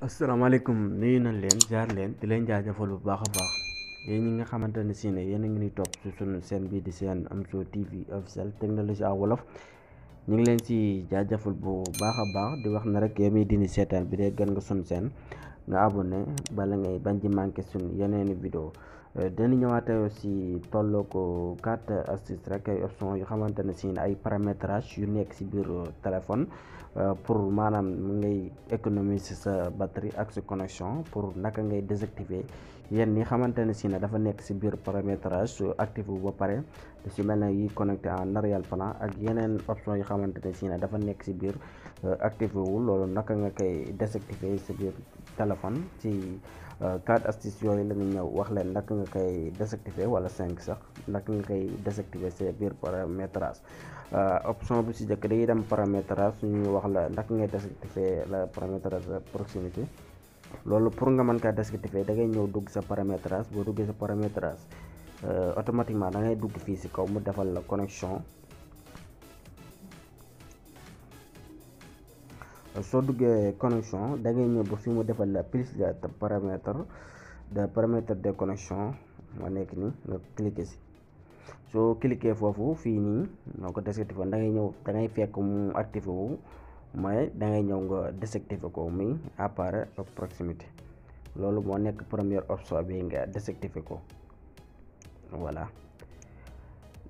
asalaamaaleykum nuyu nañ leen jaar leen di leen jaajëfal bu baax a baax yéen ñi nga xamante ne si ne yéen a ngi ni topp si sunu seen bii di seen Amzo TV officiel technologie en wolof ñu ngi leen si jaajëfal bu baax a baax di wax na rek yow miy dindi seetaan bi dee gën nga sunu seen nga abonné bala ngay bañ ci manqué sunu yeneeni vidéo dina ñëwaatee aussi tolloo ko 4 astuces rek ay options yu xamante ne si ay paramétrage yu nekk si biir téléphone pour maanaam ngay économiser sa batterie ak sa connexion pour naka ngay désactiver yenn yi xamante ne si dafa nekk si biir paramétrage su activé ba pare su mel ne yi connecté en arrière-plan ak yeneen options yu xamante ne si dafa nekk si biir activé wul loolu naka nga koy désactiver sa biir téléphone ci 4 astuces yooyu la ñu ñëw wax leen naka nga koy désactiver wala 5 sax naka nga koy désactiver sa biir paramétrage option bu si njëkk dañuy dem paramétrage suñu wax la naka ngay désactiver la paramétrage proximité loolu pour nga mën kaa désactiver da ngay ñëw dugg sa paramétrage boo duggee sa paramétrage automatiquement da ngay dugg fii si kaw mu defal la connexion soo duggee connexion da ngay ñëw ba fi mu defal la plus de paramètres de connexion moo nekk nii nga cliquer si soo cliquer foofu fii nii noo ko désactiver da ngay ñëw da ngay fekk mu activé wu mais da ngay ñëw nga désactiver ko muy appareil proximité loolu moo nekk première option bi nga désactiver ko voilà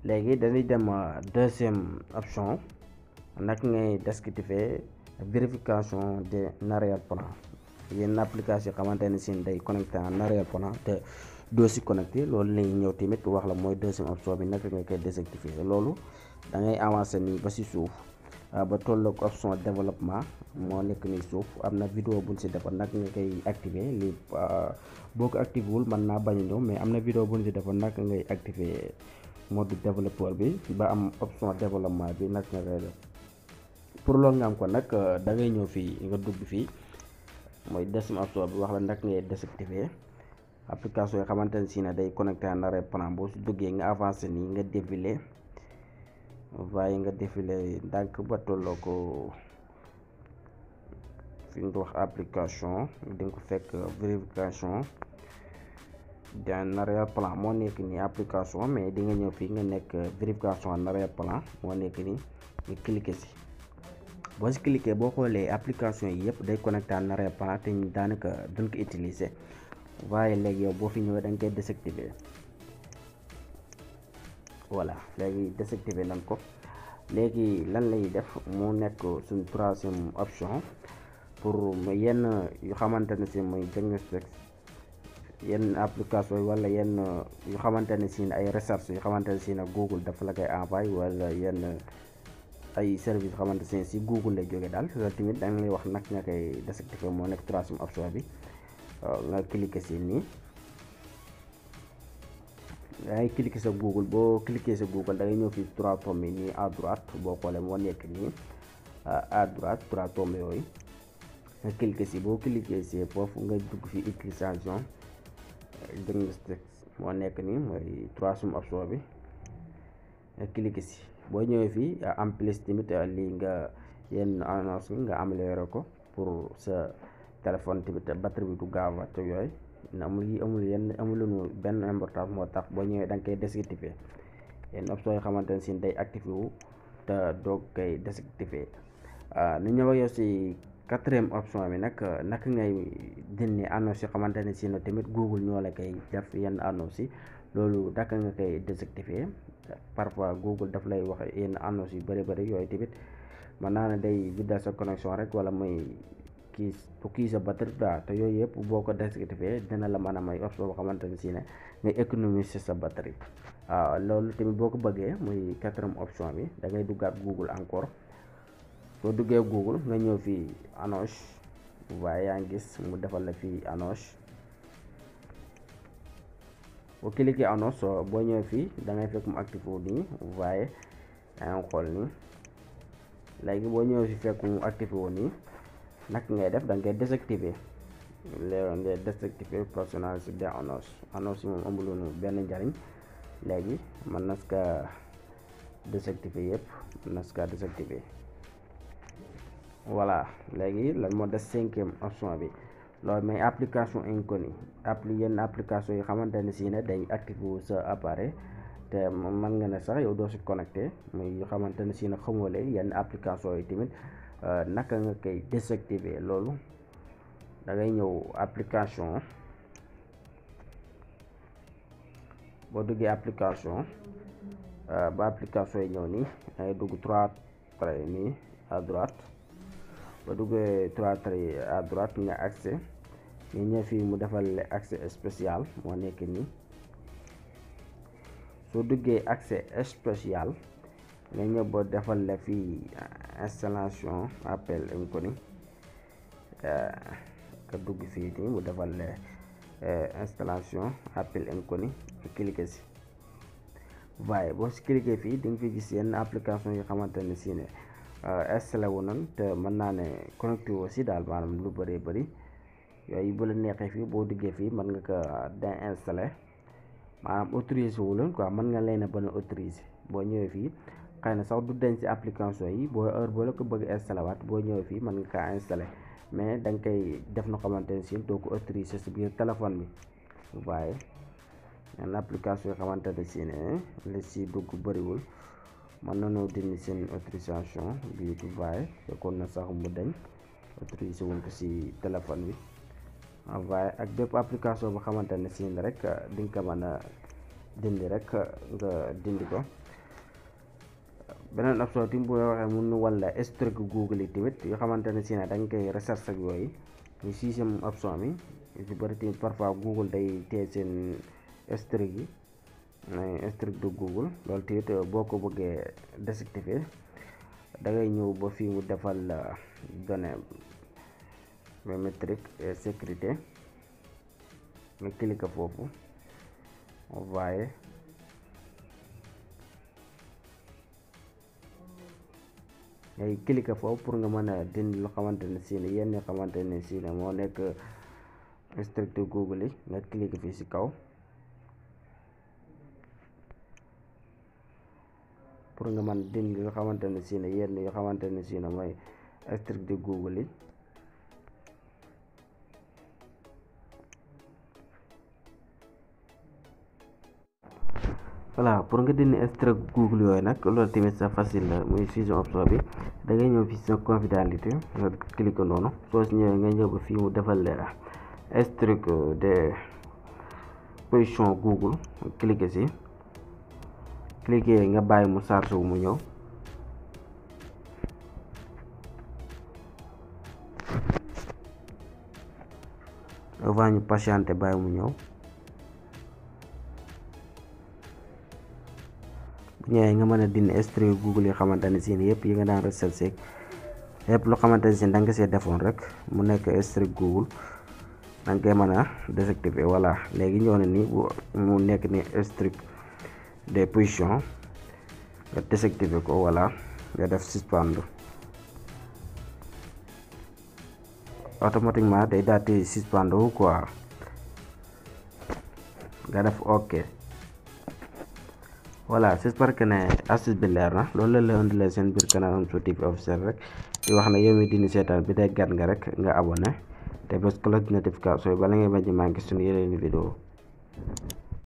léegi dañuy dem deuxième option nag ngay désactiver vérification de arrière-plan yenn application xamante ne si day connecté en arrière-plan te doo si connecté loolu lañuy ñëw tamit wax la mooy deuxième option bi naka nga koy désactiver loolu da ngay avancer nii ba si suuf ba tolloog option développement moo nekk nii suuf am na vidéo buñ si defoon nag nga koy activer lii boo ko activé wul mën naa bañ a ñëw mais am na vidéo buñ si defoon nag ngay activer mode développeur bi ba am option développement bi nag nga koy def pour loolu nga am ko nag da ngay ñëw fii nga dugg fii mooy deuxième option bi wax la nag ngay désactiver application yi xamante ne si ne day connecté en arrière-plan boo si duggee nga avancé nii nga défilé waaye nga défilé ndànk ba tolloo ko fi nga wax application di nga ko fekk vérification en arrière-plan moo nekk nii application mais di nga ñëw fii nga nekk vérification en arrière-plan moo nekk nii nga cliquer si boo si cliquer boo xoolee application yi yëpp day connecté en arrière-plan te daanaka duñ ko utiliser waaye léegi yow boo fi ñëwee da nga koy désactiver voilà léegi désactiver nañ ko léegi lan lay def mu nekk suñ troisième option pour yenn yu xamante ne si muy diagnostic yenn application yi wala yenn yu xamante ne si ay recherche yu xamante ne si Google dafa la koy envoyé wala yenn ay service xamante ne si Google lay jógee daal loolu tamit da nga lay wax nag nga koy désactiver moo nekk troisième option bi nga cliquer si nii da ngay cliquer sa Google boo cliquer sa Google da ngay ñëw fii 3 tombes yi nii à droite boo xoolee moo nekk nii à droite 3 tombes yooyu nga cliquer si boo cliquer si foofu nga dugg fi utilisation diagnostic moo nekk nii mooy troisième option bi nga cliquer si boo ñëwee fii en plus tamit lii nga yenn annonce yi nga amélioré ko pour sa téléphone tamit batterie bi du gaaw a yooyu amul benn importance moo tax boo ñëwee da nga koy désactiver yenn option yi xamante ne si day activé wu te doog koy désactiver ni ñëw ak yow si quatrième option bi nag naka ngay dindi annonce yi xamante ne si tamit Google ñoo la koy def yenn annonce yi loolu naka nga koy désactiver parfois Google daf lay wax yenn annonce yu bëri yooyu tamit mën naa ne day vidal sa connexion rek wala muy kii sa batterie daal te yooyu yëpp boo ko désactiver dina la mën a may option boo xamante ne si ne ngay économiser sa batterie waaw loolu tamit boo ko bëggee muy quatrième option bi da ngay duggaat Google encore soo duggee Google nga ñëw fii annonce waaye yaa ngi gis mu defal la fii annonce boo cliquer annonce boo ñëwee fii da ngay fekk mu activé wu nii waaye yaa ngi xool nii léegi boo ñëwee fi fekk mu activé wu nii nag ngay def da ngay désactiver léegi ngay désactiver personnalisé des annonce yi moom amuloonu benn njariñ léegi mën na ska désactiver yëpp mën na ska désactiver voilà léegi lan moo des cinquième option bi loolu may application inconnue yenn application yi xamante ne si ne dañ activé sa appareil te mën nga ne sax yow doo si connecté muy yu xamante ne si ne xamoo leen yenn application yi tamit naka nga koy désactiver loolu da ngay ñëw application boo duggee application ba application yi ñëw nii dangay dugg 3 traits nii à droite ba duggee 3 traits à droite nga accès nga ñëw fii mu defal accès spécial moo nekk nii soo duggee accès spécial nga ñëw ba defal la fii installation appel inconnu nga dugg fii nii mu defal la installation appel inconnu cliquer si waaye boo si cliquer fii di nga fi gis yenn application yi xamante ne si ne installé wu nañ te mën naa ne connecté aussi daal maanaam lu bëree bëri yooyu bu la neexee fii boo duggee fii mën nga ko désinstallé maanaam autorisé wu leen quoi mën nga leen a bañ a autorisé boo ñëwee fii xëy na sax du denc ci application yi boo heure boo la ko bëgg installé waat boo ñëwee fii mën nga kaa installé mais da nga koy def na xamante ne si doo ko autorisé si biir téléphone bi waaye yenn application yi xamante ne si ne li si dugg bëriwul mën nañoo dindi seen autorisation bi waaye fekkoon na sax mu dañ autorisé wuñ ko si téléphone bi waaye ak bépp application bu xamante ne si rek di nga ko mën a dindi rek nga dindi ko. beneen option tim bu waxee mun wala historique Google yi tamit yoo xamante ne si ne da nga koy recherche ak yooyu ñu sixième option bi si bëri tamit parfois Google day téye seen historique yi historique de Google loolu tamit boo ko bëggee désactiver da ngay ñëw ba fii mu defal données biométrique et sécurité nga cliquer foofu waaye ngay cliquer foofu pour nga mën a dindi lu xamante ne si ne yenn xamante ne si ne moo nekk historique de Google yi nga cliquer fii si kaw pour nga mën dindi lu xamante ne si ne yenn yoo xamante ne si ne mooy historique de Google yi voilà pour nga dindi historique Google yooyu nag loolu tamit sa facile la muy sixième option bi da ngay ñëw fii sa confidentialité nga cliquer noonu soo si ñëwee nga ñëw ba fii mu defal historique de position Google cliquer si cliquer nga bàyyi mu chargé wu mu ñëw avant ñu patienté bàyyi mu ñëw bu ñëwee nga mën a dindi historique Google yi xamante ne si yëpp yi nga daan recherché yëpp lu xamante ne si da nga see defoon rek mu nekk historique Google da nga koy mën a désactiver voilà léegi ñëw na ni mu nekk ni historique des positions nga désactiver ko voilà nga def suspendre automatiquement day daal di suspendre wu quoi nga def ok voilà j'espère que ne astuce bi leer na loolu la indilee seen biir canal Omzo TV officiel rek di wax ne yow mi dindi seetaan bi day gàtt nga rek nga abonné te bés cloche de notification yi bala ngay bañ a manqué suñu yeneen vidéo